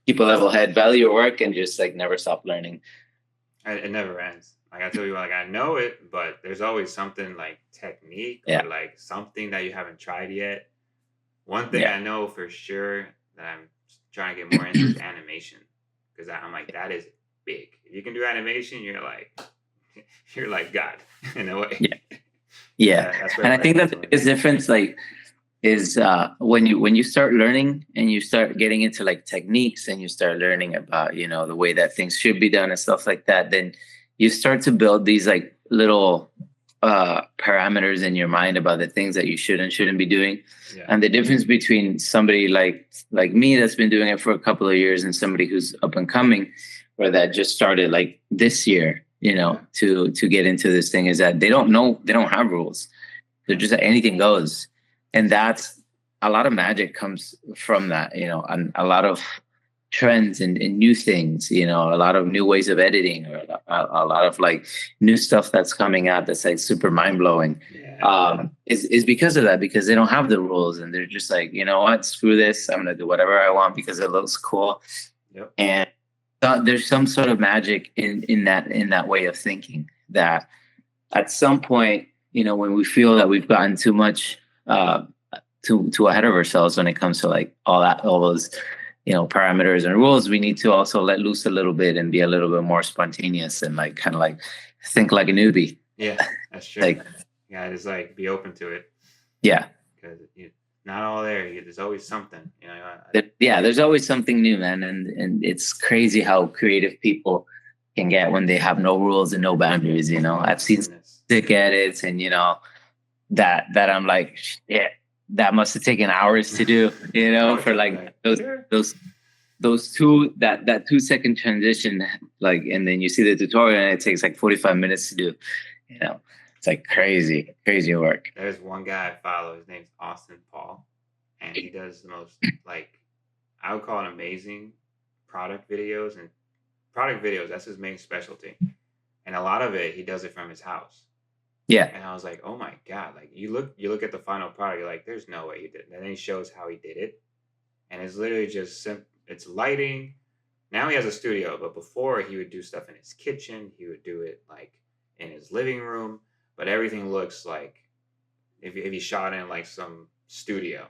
Keep a level head, value your work, and just like never stop learning. It never ends. Like I tell you, like I know it, but there's always something like technique or like something that you haven't tried yet. One thing I know for sure that I'm trying to get more into is animation, because I'm like, that is big. If you can do animation, you're like God in a way. Yeah. And I think that the biggest difference is when you start learning and you start getting into like techniques and you start learning about the way that things should be done and stuff like that, then you start to build these like little parameters in your mind about the things that you should and shouldn't be doing. And the difference between somebody like me that's been doing it for a couple of years and somebody who's up and coming, or that just started like this year, to get into this thing, is that they don't have rules. They're just anything goes. And that's a lot of magic comes from that, and a lot of trends and new things, a lot of new ways of editing, or a lot of like new stuff that's coming out that's like super mind blowing. Yeah. Is because of that, because they don't have the rules and they're just like, you know what, screw this, I'm gonna do whatever I want because it looks cool. Yep. And there's some sort of magic in that way of thinking, that at some point, when we feel that we've gotten too much too ahead of ourselves when it comes to like all those parameters and rules, we need to also let loose a little bit and be a little bit more spontaneous and like kind of like think like a newbie. Yeah, that's true. Like, yeah, just like be open to it. Yeah. Because not all there. There's always something. Yeah, there's always something new, man, and it's crazy how creative people can get when they have no rules and no boundaries. I've seen sick edits, and that I'm like, shit, that must have taken hours to do. For like those two that 2 second transition, like, and then you see the tutorial and it takes like 45 minutes to do. It's like crazy work. There's one guy I follow. His name's Austin Paul, and he does the most, like, I would call it amazing product videos. And product videos, that's his main specialty. And a lot of it, he does it from his house. Yeah. And I was like, oh my God, like you look at the final product, you're like, there's no way he did it. And then he shows how he did it. And it's literally just simple. It's lighting. Now he has a studio, but before he would do stuff in his kitchen. He would do it like in his living room. But everything looks like if he shot in like some studio.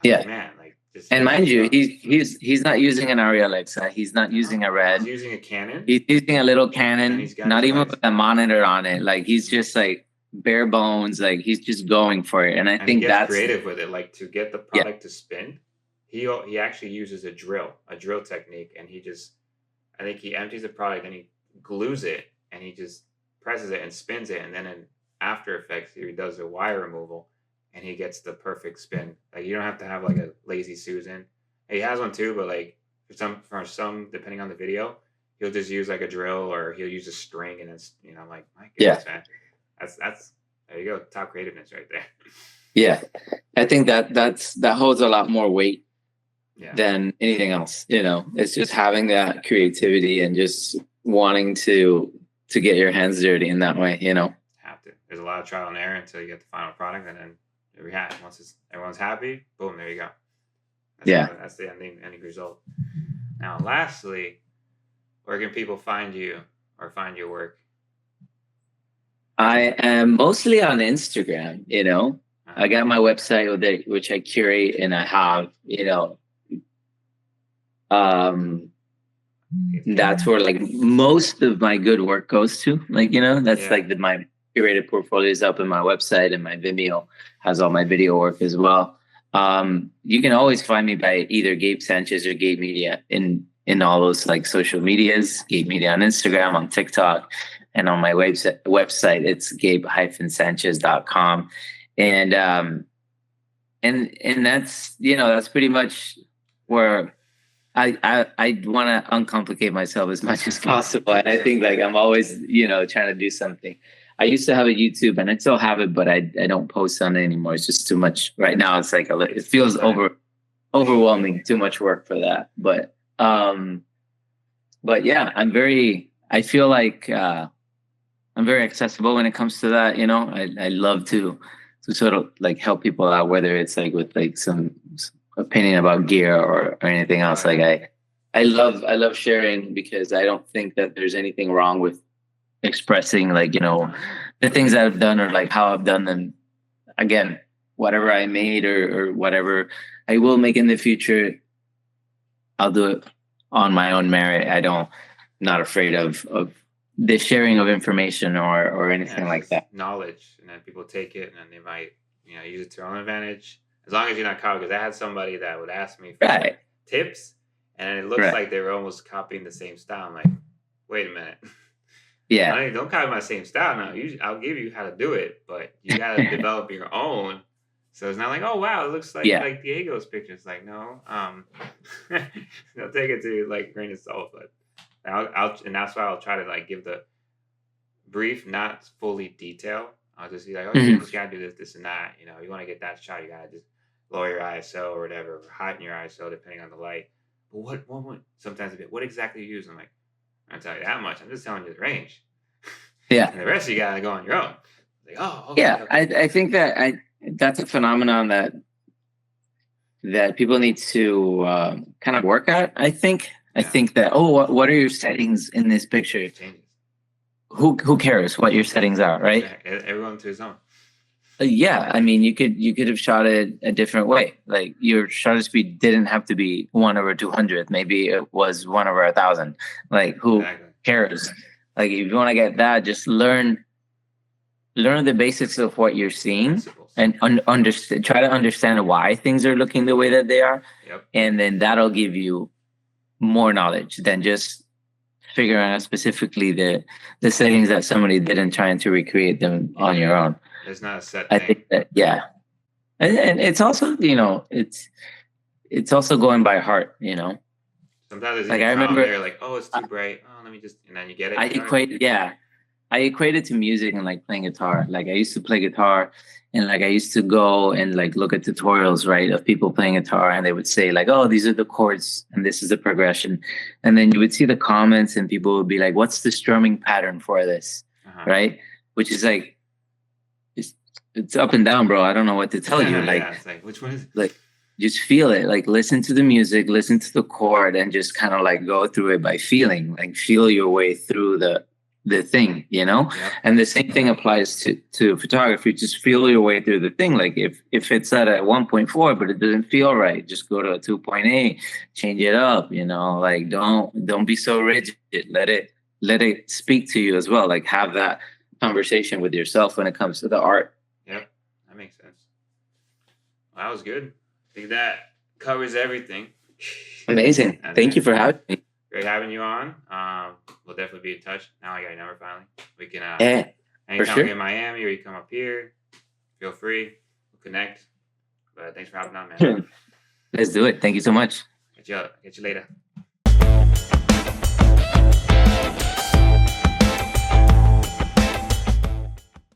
Yeah, like, man, like just. And mind you, he's not using an Arri Alexa. He's not using a Red. He's using a Canon. He's using a little Canon, not even with a monitor on it. Like he's just like bare bones. Like he's just going for it. And I think he gets that's creative with it. Like to get the product to spin, he actually uses a drill technique, and I think he empties the product and he glues it, and he just presses it and spins it, and then in After Effects he does a wire removal, and he gets the perfect spin. Like you don't have to have like a Lazy Susan. He has one too, but like for some depending on the video, he'll just use like a drill, or he'll use a string, and it's I'm like, my goodness, man, that's there you go, top creativeness right there. Yeah, I think that holds a lot more weight than anything else. It's just having that creativity and just wanting to get your hands dirty in that way. Have to. There's a lot of trial and error until you get the final product, and then we have once everyone's happy, boom, there you go. That's the ending result. Now, lastly, where can people find you or find your work? I am mostly on Instagram. I got my website which I curate, and I have that's where like most of my good work goes to. Like that's like my curated portfolio is up in my website, and my Vimeo has all my video work as well. You can always find me by either Gabe Sanchez or Gabe Media in all those like social medias. Gabe Media on Instagram, on TikTok, and on my website it's gabe-sanchez.com. And that's that's pretty much where I want to uncomplicate myself as much as possible. And I think like I'm always, trying to do something. I used to have a YouTube, and I still have it, but I don't post on it anymore. It's just too much right now. It's like it feels overwhelming, too much work for that. But yeah, I feel like I'm very accessible when it comes to that. I love to sort of like help people out, whether it's like with like some opinion about gear or anything else. Like I love sharing, because I don't think that there's anything wrong with expressing like the things that I've done, or like how I've done them. Again, whatever I made or whatever I will make in the future, I'll do it on my own merit. Not afraid of the sharing of information or anything like that. Knowledge, and then people take it and then they might use it to their own advantage. As long as you're not copying, because I had somebody that would ask me for tips, and it looks like they were almost copying the same style. I'm like, wait a minute. Yeah. Don't copy my same style now. I'll give you how to do it, but you got to develop your own. So it's not like, oh wow, it looks like Diego's picture. It's like, no, they'll take it to like grain of salt. But and that's why I'll try to like give the brief, not fully detail. I'll just be like, oh, you just gotta do this, and that. You want to get that shot, you gotta just lower your ISO or whatever, or heighten your ISO depending on the light. But what sometimes a bit, what exactly you use? I'm like, I'm not telling you that much. I'm just telling you the range. Yeah. And the rest you gotta go on your own. Like, oh, okay, Yeah, okay. I think that that's a phenomenon that people need to kind of work at. I think. I Yeah, think that what are your settings in this picture? it changes. Who cares what your settings are, right? Everyone to his own. Yeah, I mean, you could have shot it a different way. Like your shutter speed didn't have to be 1/200. Maybe it was 1/1000. Like who Exactly. cares? Like if you want to get that, just learn the basics of what you're seeing Principles. and understand. Try to understand why things are looking the way that they are, Yep. and then that'll give you more knowledge than just figuring out specifically the settings that somebody did and trying to recreate them on your own. There's not a set I thing. think that and it's also it's also going by heart. Sometimes there's Like even I trial and remember error, like, oh, it's too bright. Oh, let me just, and then you get it. I you know what equate I equate it to music and like playing guitar. Like I used to play guitar and like I used to go and like look at tutorials, right, of people playing guitar and they would say like, oh, these are the chords and this is the progression. And then you would see the comments and people would be like, what's the strumming pattern for this? Right? Which is like it's up and down, bro. I don't know what to tell you. Like yeah, it's like, which one is it? like just feel it. Like listen to the music, listen to the chord, and just kind of like go through it by feeling. Like feel your way through the thing, Yep. And the same thing applies to photography. Just feel your way through the thing. Like if it's at a 1.4 but it doesn't feel right, just go to a 2.8, change it up, like don't be so rigid. Let it speak to you as well. Like have that conversation with yourself when it comes to the art. Yep, that makes sense. Well, that was good. I think that covers everything. Amazing. Thank you for having me. Great having you on. We'll definitely be in touch. Now I got your number finally. We can anytime we in Miami or you come up here, feel free. We'll connect. But thanks for hopping on, man. Let's do it. Thank you so much. Get you later.